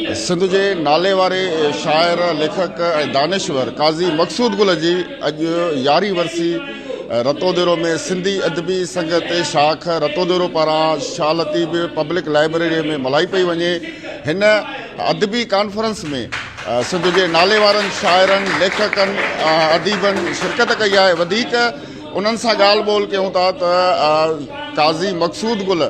सिंध जे नाले वारे शाइर लेखक ऐं दानिश्वर काज़ी मक़सूद गुल जी अॼु 11वीं वरसी रतोदेरो में सिंधी अदबी संगत शाख रतोदेरो पारां शाह लतीफ़ पब्लिक लाइब्रेरी में मल्हाई पई वञे। हिन अदबी कॉन्फ्रेंस में सिंध जे नाले वारनि शाइरनि लेखकनि अदीबनि शिरकत कई आहे। वधीक उन्हनि सां ॻाल्हि ॿोल कयूं था त काज़ी मक़सूद गुल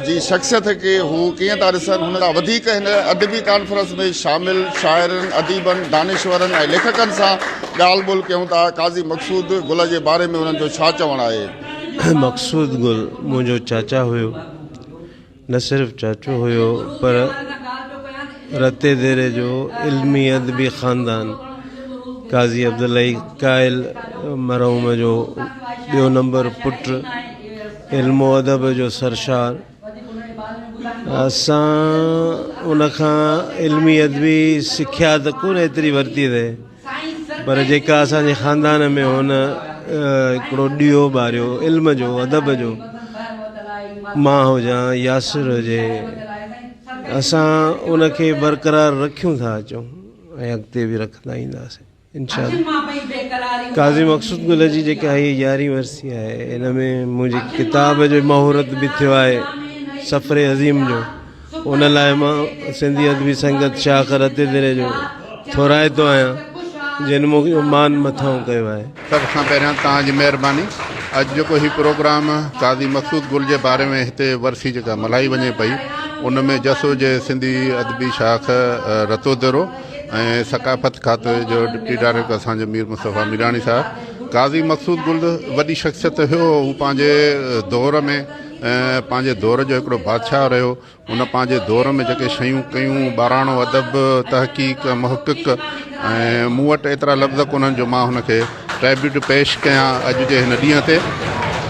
जी शख़्सियत खे हू कीअं था ॾिसनि। हुन खां वधीक हिन अदबी कॉन्फ्रेंस में शामिल शाइरनि अदीबनि दानिश्वरनि ऐं लेखकनि सां ॻाल्हि ॿोल कयूं था। काज़ी मक़सूद गुल जे बारे में उन्हनि जो छा चवणु आहे। मक़सूद गुल मुंहिंजो चाचा हुयो, न सिर्फ़ु चाचो हुयो पर रते देरे जो इल्मी अदबी ख़ानदान काज़ी अब्दुल्लाई कायल मरहूम जो ॿियो नंबर पुट, इल्मो अदब जो सरशार। असां उनखां इल्मी अदबी सिख्या त कोन एतिरी वरिती अथई, पर जेका असांजे ख़ानदान में हुन हिकिड़ो ॾीओ ॿारियो इल्म जो अदब जो, मां हुजां यासिर हुजे, असां उनखे बरक़रार रखियूं था अचूं ऐं अॻिते बि रखंदा ईंदासीं इंशाअल्लाह। काज़ी मक़सूद गुल जी जेका हीअ 11वीं वरसी आहे, इन में मुंहिंजी किताब जो महूरत बि थियो आहे सफ़र अज़ीम जो। उन लाइ मां सिंधी अदबी संगत शाख रते देरे जो थोराइतो आहियां, जिन मूंखे मान मथां कयो आहे। सभ खां पहिरियां तव्हांजी महिरबानी। अॼु जेको हीउ प्रोग्राम काज़ी मक़सूद गुल जे बारे में हिते वरसी जेका मल्हाई वञे पई, उन में जसो जे सिंधी अदबी शाख रतोदेरो ऐं सकाफ़त खाते जो डिप्टी डायरेक्टर असांजो मीर मुस्तफ़ा मीरानी साहब। काज़ी मक़सूद गुल वॾी शख़्सियत हुयो। हू पंहिंजे दौर में पंहिंजे दौर जो हिकिड़ो बादशाह रहियो। उन पंहिंजे दौर में जेके शयूं कयूं, ॿाराणो अदब, तहक़ीक़, मुहक़िक़, ऐं मूं वटि एतिरा लफ़्ज़ कोन्हनि जो मां हुनखे ट्रिब्यूट पेश कयां अॼु जे हिन ॾींहं ते।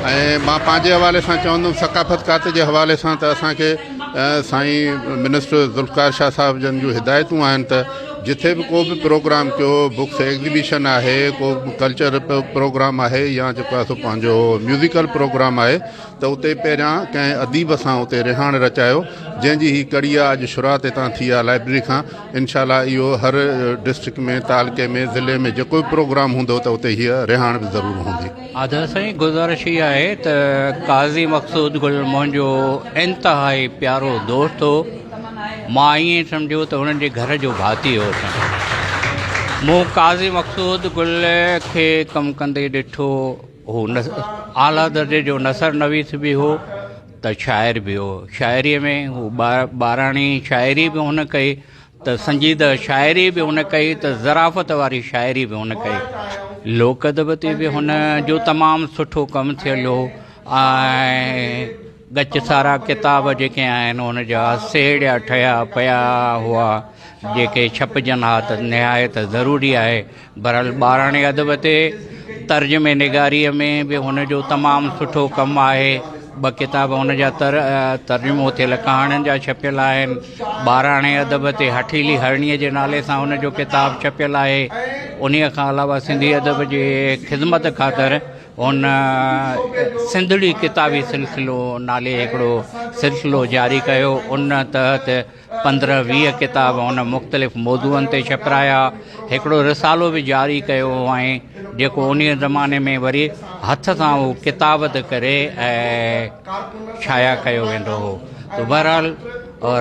ऐं मां पंहिंजे हवाले सां चवंदुमि सकाफ़त खाते जे हवाले सां त असांखे साईं मिनिस्टर ज़ुल्फ़िकार शाह साहिब जन जूं हिदायतूं आहिनि त जिथे बि को बि प्रोग्राम कयो, बुक्स एग्ज़िबिशन आहे, को कल्चर प्रोग्राम आहे या जेको आहे सो पंहिंजो म्यूज़िकल प्रोग्राम आहे, त उते पहिरियां कंहिं अदीब सां उते रिहाण रचायो, जंहिंजी ही कड़ी आहे अॼु शुरूआत हितां थी आहे लाइब्रेरी खां। इनशाला इहो हर डिस्ट्रिक्ट में, तालुके में, ज़िले में जेको बि प्रोग्राम हूंदो त उते हीअ रिहाण बि ज़रूरु हूंदी। आदर साईं गुज़ारिश ई आहे त काज़ी मक़सूद गुल मुंहिंजो इंतिहाई प्यारो दोस्त हो। मां ईअं सम्झो त हुननि जे घर जो भाती हो। मूं काज़ी मक़सूद गुल खे कमु कंदे ॾिठो। हू आला दर्जे जो नसर नवीस बि हो त शाइर बि हो। शाइरीअ में हू ॿाराणी शाइरी बि हुन कई, त संजीदा शाइरी बि हुन कई, त ज़राफ़त वारी शाइरी बि हुन कई। लोक अदब ते बि हुन जो तमामु सुठो कमु थियल हो। ऐं गच सारा किताब जेके आहिनि हुन जा सेड़िया ठहिया पिया हुआ, जेके छपजनि हा त निहायत ज़रूरी आहे। बहरहाल ॿाराणे अदब ते तर्जुमे निगारीअ में बि हुन जो तमामु सुठो कमु आहे। 2 किताब हुन जा तर्जुमो थियल कहाणियुनि जा छपियल आहिनि। ॿाराणे अदब ते हठीली हरणीअ जे नाले सां हुन जो किताबु छपियल आहे। उन खां अलावा सिंधी अदब जे ख़िदमत ख़ातिर हुन सिंधड़ी किताबी सिलसिलो नाले हिकिड़ो सिलसिलो जारी कयो। उन तहत 15-20 किताब हुन मुख़्तलिफ़ मौज़ूअनि ते छपिराया। हिकिड़ो रिसालो बि जारी कयो ऐं जेको उन ज़माने में वरी हथ सां उहो किताबत करे ऐं छाया कयो वेंदो हो। त बहरहाल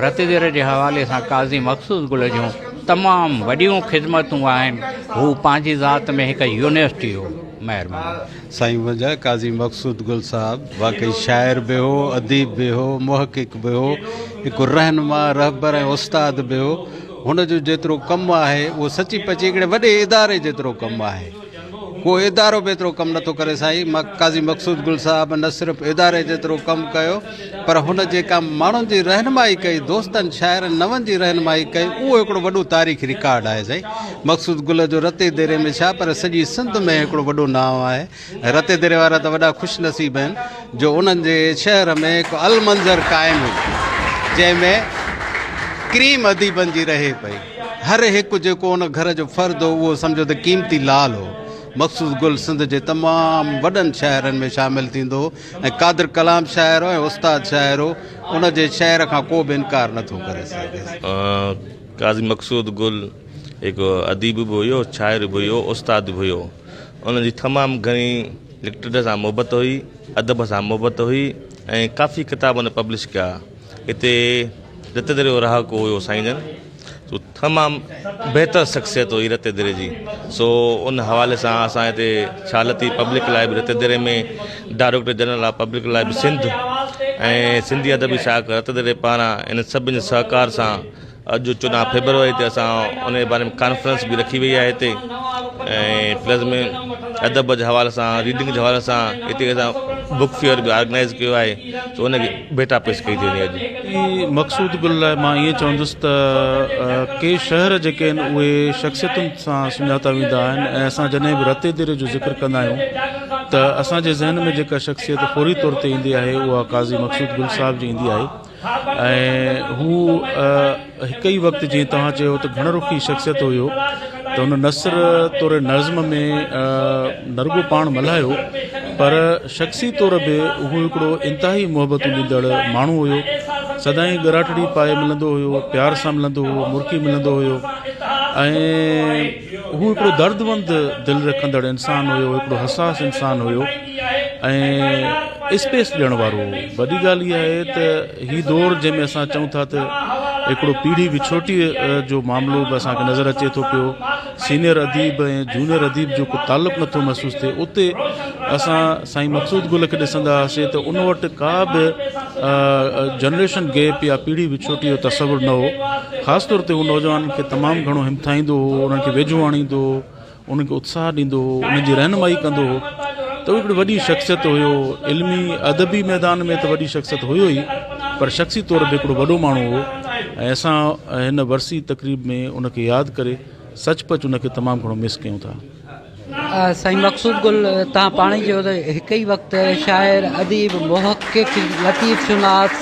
रतदेर जे हवाले सां काज़ी मक़सूद गुल जूं तमामु वॾियूं ख़िदमतूं आहिनि। हू पंहिंजी ज़ात में हिकु यूनिवर्सिटी हो। महिरबानी साईं। मुंहिंजा काज़ी मक़सूद गुल साहब वाकई शाइर बि हो, अदीब बि हो, मुहक़िक़ बि हो, हिकु रहनुमा रहबर ऐं उस्ताद बि हो। हुन जो जेतिरो कमु आहे उहो सची पची हिकिड़े वॾे इदारे जेतिरो कमु आहे। को इदारो बि एतिरो कमु नथो करे साईं। काज़ी मक़सूद गुल साहब न सिर्फ़ु इदारे जेतिरो कमु कयो, पर हुन जेका माण्हुनि जी रहनुमाई कई, दोस्तनि शाइरनि नवनि जी रहनुमाई कई, उहो हिकिड़ो वॾो तारीख़ी रिकॉर्ड आहे साईं। मक़सूद गुल जो रते देरे में छा, पर सॼी सिंध में हिकिड़ो वॾो नाम आहे। रते देरे वारा त वॾा ख़ुशनसीब आहिनि जो उन्हनि जे शहर में हिकु अलमंज़र क़ाइमु हुई, जंहिंमें क्रीम अदीबनि जी रहे पई। हर हिकु जेको उन घर जो फ़र्द हो उहो सम्झो त क़ीमती लाल हो। मक़सूद गुल सिंध जे तमामु वॾनि शाइरनि में शामिलु थींदो ऐं क़ादिर कलाम शाइर हो ऐं उस्ताद शाइर हो। उन जे शहर खां को बि इनकार नथो करे सघे। काज़ी मक़सूद गुल हिकु अदीब बि हुयो, शाइर बि हुयो, उस्ताद बि हुयो। उनजी तमामु घणी लिटरेचर सां मुहबत हुई, अदब सां मुहबत हुई ऐं काफ़ी किताब उन पब्लिश कया। हिते रते दरे जो रहाको हुयो साईं जन, सो तमामु बहितर शख़्सियत हुई रते दरे जी। सो उन हवाले सां असां हिते शालती पब्लिक लाइब्रेरी रते दरे में director general of public library Sindh ऐं सिंधी अदबी शाख रते दरे पारां इन सभिनी सहकार सां अॼु 14 फेबरवरी ते असां उन जे बारे में कॉन्फ्रेंस बि रखी वई आहे हिते, ऐं प्लस में अदब जे हवाले सां, रीडिंग जे हवाले सां हिते असां बुक फेयर बि ऑर्गेनाइज़ कयो आहे। सो उनखे बेटा पेश कई थी वञे अॼु। मक़सूद गुल लाइ मां ईअं चवंदुसि त के शहर जेके आहिनि उहे शख़्सियतुनि सां सुञाता वेंदा आहिनि, ऐं असां जॾहिं बि रते दरे जो ज़िक्र कंदा आहियूं त असांजे ज़हन में जेका शख़्सियत फौरी तौर ते ईंदी आहे उहा काज़ी मक़सूद गुल साहिब जी ईंदी आहे। ऐं हू हिकु ई वक़्तु जीअं तव्हां चयो त घणरुखी शख़्सियत हुयो, त हुन नसर तौर नज़्म में न रुॻो पाण मल्हायो पर शख़्सी तौर बि हू हिकिड़ो इंतिहाई मुहबतूं ॾींदड़ माण्हू हुयो। सदाईं ॻराटड़ी पाए मिलंदो हुयो, प्यार सां मिलंदो हुयो, मुर्की मिलंदो हुयो, ऐं हू हिकिड़ो दर्दमंद दिलि रखंदड़ इंसानु हुयो, हिकिड़ो हसास इंसानु हुयो ऐं स्पेस ॾियण वारो हो। वॾी ॻाल्हि इहा आहे त हीउ दौर जंहिंमें असां चऊं था त हिकिड़ो पीढ़ी विछोटी जो मामिलो बि असांखे नज़र अचे थो पियो, सीनियर अदीब ऐं जूनियर अदीब जो को तालुक़ु नथो महसूसु थिए, उते असां साईं मक़सूद गुल खे ॾिसंदा हुआसीं त उन वटि का बि जनरेशन गैप या पीढ़ी विछोटी जो तसवुरु न हो। ख़ासि तौर ते हू नौजवाननि खे तमामु घणो हिमथाईंदो हो, उन्हनि खे वेझो आणींदो हो, उन्हनि खे उत्साह ॾींदो हो, उन्हनि जी रहनुमाई कंदो हो। त उहो हिकिड़ी वॾी शख़्सियत हुयो। इल्मी अदबी मैदान में त वॾी शख़्सियत हुयो ई, पर शख़्सी तौर ते हिकिड़ो वॾो माण्हू हो। ऐं असां हिन वरसी तक़रीब में उनखे यादि करे सचपच उनखे तमामु घणो मिस कयूं था। साईं मक़सूद गुल तव्हां पाण ई चयो त हिकु ई वक़्तु शाइर, अदीब, मुहक़िक़, लतीफ़ शुनास,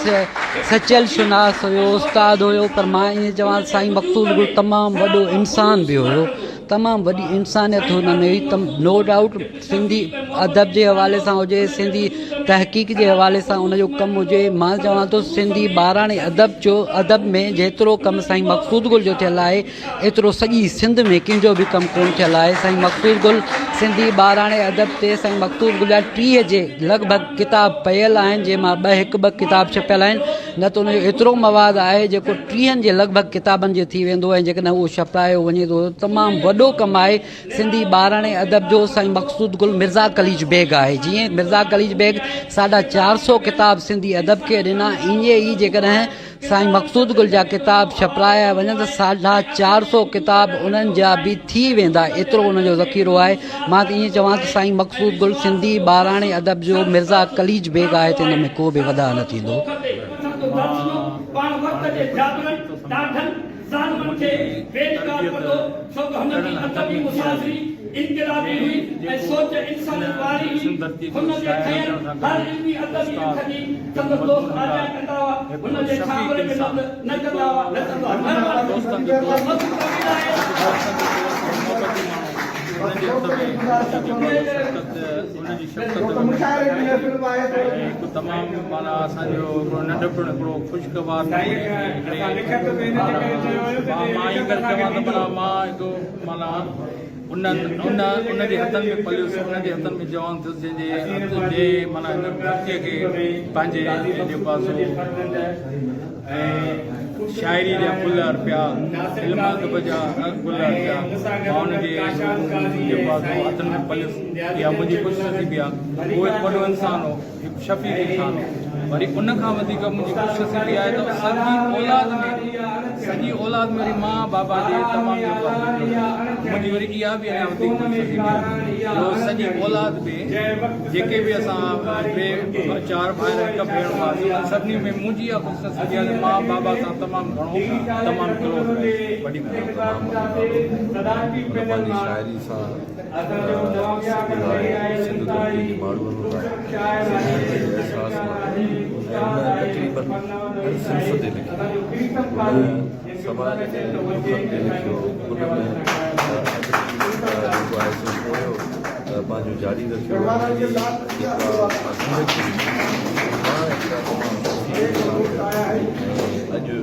सचियल शुनास हुयो, उस्ताद हुयो, पर मां ईअं चवां साईं मक़सूद गुल तमामु वॾो इंसान बि हुयो। तमामु वॾी इंसानियत हुन में हुई। नो डाउट सिंधी अदब जे हवाले सां हुजे, सिंधी तहक़ीक़ जे हवाले सां उनजो कमु हुजे। मां चवां थो सिंधी ॿाराणे अदब में जेतिरो कमु साईं मक़सूद गुल जो थियल आहे, एतिरो सॼी सिंध में कंहिंजो बि कमु कोन थियल आहे। साईं मक़सूद गुल सिंधी ॿाराणे अदब ते साईं मक़सूद गुल जा 30 जे लॻभॻि किताब पयल आहिनि, जंहिंमां हिकु ॿ किताब छपियल आहिनि, न त उनजो एतिरो मवाद आहे जेको 30 जे लॻभॻि किताबनि जो थी वेंदो आहे। जेकॾहिं उहो छपायो वञे थो तमामु वॾो कमु आहे सिंधी ॿाराणे अदब जो। साईं मक़सूद गुल मिर्ज़ा कलीज बेग आहे। जीअं मिर्ज़ा कलीज बेग 450 किताब सिंधी अदब खे ॾिना, ईअं ई जेकॾहिं साईं मक़सूद गुल जा किताब छपाया वञनि त 450 किताब उन्हनि जा बि थी वेंदा, एतिरो उनजो ज़ख़ीरो आहे। मां त ईअं चवां त साईं मक़सूद गुल सिंधी ॿाराणे अदब जो मिर्ज़ा कलीज बेग आहे, त हिन में को बि वधा न थींदो। इनकलाबी हुई ऐं सोच इंसानियत वारी हुन जे ठहियल हर इल्मी अदबी खजी संदसि दोस्त राजा कंदा हुआ, हुन जे छावरे में न कंदा हुआ, न तमामु माना असांजो नंढपण हिकिड़ो ख़ुशगवार मां हिकु माना उनजे हथनि में पलियुसि, उनजे हथनि में जवान थियुसि, जंहिंजे माना हिन धरतीअ खे पंहिंजे पासो ऐं शाइरी जा गुल अर्पिया, इल्म अदब जा गुल अर्पिया, मां हुनजे पासो हथनि में पलियुसि। इहा मुंहिंजी ख़ुशनसीबी आहे। उहो हिकु वॾो इंसानु हो, हिकु शफ़ीक़ इंसानु हो। वरी उनखां वधीक मुंहिंजी ख़ुशनसीबी आहे त सॼी औलाद में वरी मां बाबा जे तमामु मुंहिंजी वरी इहा बि अञा वधीक ख़ुशनसीबी आहे। सॼी औलाद में जेके बि असां 4 भाइर हिकु भेण हुआसीं, सभिनी में मुंहिंजी इहा ख़ुशनसीबी आहे त मां बाबा सां तमामु घणो तमामु क्लोज़ वॾी शाइरी सां समाज जे पंहिंजो जारी रखियो। अॼु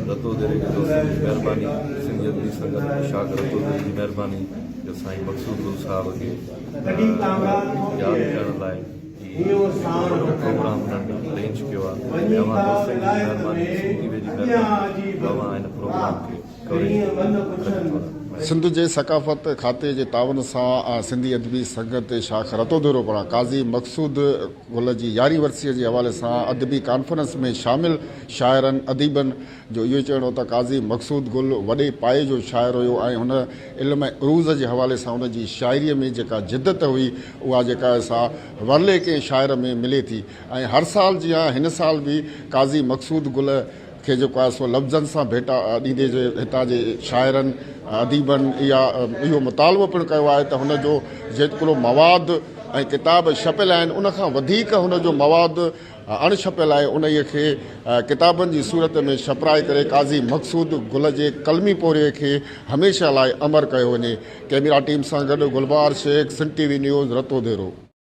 रतो देरे के दोस्तनि जी महिरबानी, सिंधी अदबी संगत शाख रतो देरे जी महिरबानी जो साईं मक़सूद गुल साहब खे यादि करण लाइ प्रोग्राम उन्हनि अरेंज कयो आहे। तव्हां दोस्तनि जी महिरबानी, सिंधी जी महिरबानी, तव्हां हिन प्रोग्राम खे कवरेज सिंध जे सकाफ़त खाते जे तावन सां सिंधी अदबी संगत शाख रतोदेरो पारां काज़ी मक़सूद गुल जी यारहीं वरसीअ जे हवाले सां अदबी कॉन्फ्रेंस में शामिल शाइरनि अदीबनि जो इहो चवणो त काज़ी मक़सूद गुल वॾे पाए जो शाइर हुयो ऐं हुन इल्म उरूज़ जे हवाले सां हुन जी शाइरीअ में जेका जिदत हुई उहा जेका असां वरले कंहिं शाइर में मिले थी। ऐं हर साल जीअं हिन साल बि काज़ी मक़सूद गुल खे जेको आहे सो लफ़्ज़नि सां भेटा ॾींदे जे हितां जे शाइरनि अदीबनि इहो मुतालबो पिणु कयो आहे त हुनजो जेतिरो मवाद ऐं किताब छपियल आहिनि उनखां वधीक हुनजो मवाद अणछपियल आहे, उन खे किताबनि जी सूरत में छपराए करे काज़ी मक़सूद गुल जे कलमी पोरे खे हमेशह लाइ अमर कयो वञे। कैमरा टीम सां गॾु गुलबार शेख, सिंध TV न्यूज़, रतोदेरो।